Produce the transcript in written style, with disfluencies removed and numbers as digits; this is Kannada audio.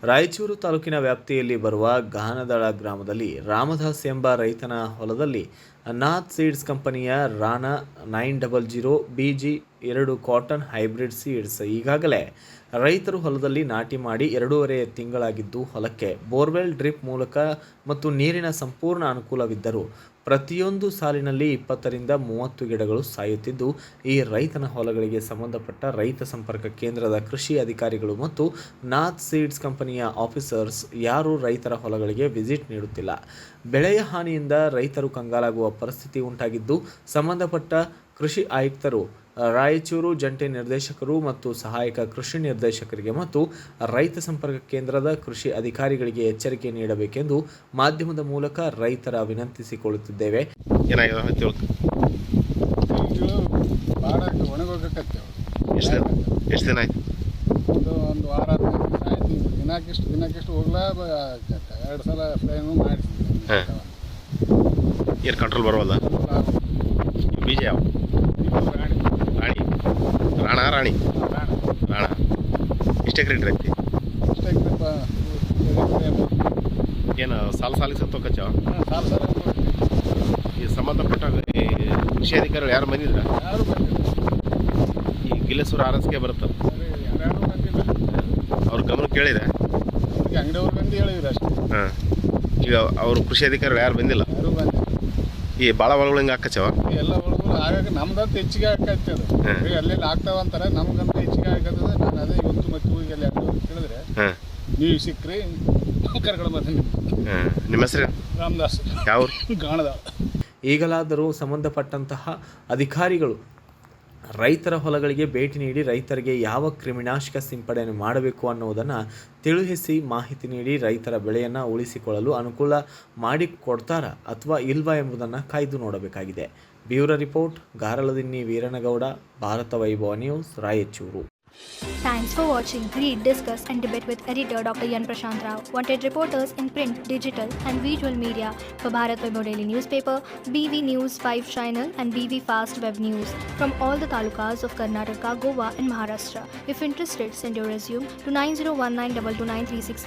ರಾಯಚೂರು ತಾಲೂಕಿನ ವ್ಯಾಪ್ತಿಯಲ್ಲಿ ಬರುವ ಗಾನದಳ ಗ್ರಾಮದಲ್ಲಿ ರಾಮದಾಸ್ ಎಂಬ ರೈತನ ಹೊಲದಲ್ಲಿ ನಾಥ್ ಸೀಡ್ಸ್ ಕಂಪನಿಯ Rana 900 BG 2 cotton hybrid seeds ಈಗಾಗಲೇ ರೈತರು ಹೊಲದಲ್ಲಿ ನಾಟಿ ಮಾಡಿ 2.5 ತಿಂಗಳಾಗಿದ್ದು ಹೊಲಕ್ಕೆ ಬೋರ್ವೆಲ್ ಡ್ರಿಪ್ ಮೂಲಕ ಮತ್ತು ನೀರಿನ ಸಂಪೂರ್ಣ ಅನುಕೂಲವಿದ್ದರೂ ಪ್ರತಿಯೊಂದು ಸಾಲಿನಲ್ಲಿ 20 ರಿಂದ 30 ಗಿಡಗಳು ಸಾಯುತ್ತಿದ್ದು ಈ ರೈತನ ಹೊಲಗಳಿಗೆ ಸಂಬಂಧಪಟ್ಟ ರೈತ ಸಂಪರ್ಕ ಕೇಂದ್ರದ ಕೃಷಿ ಅಧಿಕಾರಿಗಳು ಮತ್ತು ನಾಥ್ ಸೀಡ್ಸ್ ಕಂಪನಿಯ ಆಫೀಸರ್ಸ್ ಯಾರೂ ರೈತರ ಹೊಲಗಳಿಗೆ ವಿಸಿಟ್ ನೀಡುತ್ತಿಲ್ಲ. ಬೆಳೆಯ ಹಾನಿಯಿಂದ ರೈತರು ಕಂಗಾಲಾಗುವ ಪರಿಸ್ಥಿತಿ ಉಂಟಾಗಿದ್ದು ಸಂಬಂಧಪಟ್ಟ ಕೃಷಿ ಆಯುಕ್ತರು, ರಾಯಚೂರು ಜಂಟಿ ನಿರ್ದೇಶಕರು ಮತ್ತು ಸಹಾಯಕ ಕೃಷಿ ನಿರ್ದೇಶಕರಿಗೆ ಮತ್ತು ರೈತ ಸಂಪರ್ಕ ಕೇಂದ್ರದ ಕೃಷಿ ಅಧಿಕಾರಿಗಳಿಗೆ ಎಚ್ಚರಿಕೆ ನೀಡಬೇಕೆಂದು ಮಾಧ್ಯಮದ ಮೂಲಕ ರೈತರ ವಿನಂತಿಸಿಕೊಳ್ಳುತ್ತಿದ್ದೇವೆ. ಎಷ್ಟು ದಿನ ಆಯ್ತು? ಒಂದು ವಾರ ಆಯ್ತು. ದಿನಕ್ಕಿಷ್ಟು ಹೋಗ್ಲಾ 2 ಸಲ ಫ್ರೈನು ಮಾಡಿಸಿದ್ವಿ. ಏನು ಕಂಟ್ರೋಲ್ ಬರೋಲ್ಲ? ಬೀಜ ಯಾವ? ರಾಣಿ ಎಷ್ಟು ಎಕರೆ ಐತಿ? ಏನು ಸಾಲಿಗೆ ಸತ್ತೋಕಚ್ಚ? ಈ ಸಂಬಂಧಪಟ್ಟ ಈ ಕೃಷಿ ಅಧಿಕಾರಿಗಳು ಯಾರು ಬಂದಿದ್ರ? ಯಾರು ಬಂದಿಲ್ಲ. ಈ ಗಿಲೇಶ್ವರ ಆರಸ್ಗೆ ಬರುತ್ತಲ್ಲ, ಯಾರು ಬಂದಿಲ್ಲ. ಅವ್ರ ಗಮನಕ್ಕೆ ಕೇಳಿದೆ? ಅವ್ರಿಗೆ ಅಂಗಡಿಯವ್ರು ಬಂದು ಹೇಳಿದ್ರು ಅಷ್ಟೇ. ಹಾಂ, ಈಗ ಅವರು ಕೃಷಿ ಅಧಿಕಾರಿಗಳು ಯಾರು ಬಂದಿಲ್ಲ? ಯಾರು ಬಂದಿಲ್ಲ. ಈ ಭಾಳ ಒಳಗಳು ಹಿಂಗೆ ಹಾಕಚ್ಚವ? ಎಲ್ಲ ಒಳಗಳು ಆಗಾಗ ನಮ್ದಂತ ಹೆಚ್ಚಿಗೆ ಹಾಕೈತೆ ಅದು. ಅಲ್ಲೆಲ್ಲ ಆಗ್ತಾವಂತಾರೆ, ನಮ್ಗಂತ ಹೆಚ್ಚಿಗೆ ಹಾಕತ್ತದ. ನಾನು ಅದೇ ಇವತ್ತು ಮತ್ತೆ ಹೋಗಿ ಅಲ್ಲಿ ಕೇಳಿದ್ರೆ ನೀವು ಸಿಕ್ಕ್ರಿ ಕರ್ಕೊಂಡು ಬರ್ತೀನಿ. ನಿಮ್ಮ ಹೆಸರು? ರಾಮದಾಸ್. ಯಾವ? ಗಾಣದ. ಈಗಲಾದರೂ ಸಂಬಂಧಪಟ್ಟಂತಹ ಅಧಿಕಾರಿಗಳು ರೈತರ ಹೊಲಗಳಿಗೆ ಭೇಟಿ ನೀಡಿ ರೈತರಿಗೆ ಯಾವ ಕ್ರಿಮಿನಾಶಕ ಸಿಂಪಡಣೆ ಮಾಡಬೇಕು ಅನ್ನುವುದನ್ನು ತಿಳಿಸಿ ಮಾಹಿತಿ ನೀಡಿ ರೈತರ ಬೆಳೆಯನ್ನು ಉಳಿಸಿಕೊಳ್ಳಲು ಅನುಕೂಲ ಮಾಡಿಕೊಡ್ತಾರಾ ಅಥವಾ ಇಲ್ವಾ ಎಂಬುದನ್ನು ಕಾಯ್ದು ನೋಡಬೇಕಾಗಿದೆ. ಬ್ಯೂರೋ ರಿಪೋರ್ಟ್, ಗಾರಲದಿನ್ನಿ ವೀರನಗೌಡ, ಭಾರತ ವೈಭವ news, Raichur. Thanks for watching. Read, discuss and debate with editor Dr. Yan Prashant Rao. Wanted reporters in print, digital and visual media for Bharat Vaibhav Daily Newspaper, BV News 5 Channel and BV Fast Web News from all the talukas of Karnataka, Goa and Maharashtra. If interested, send your resume to 9019229369.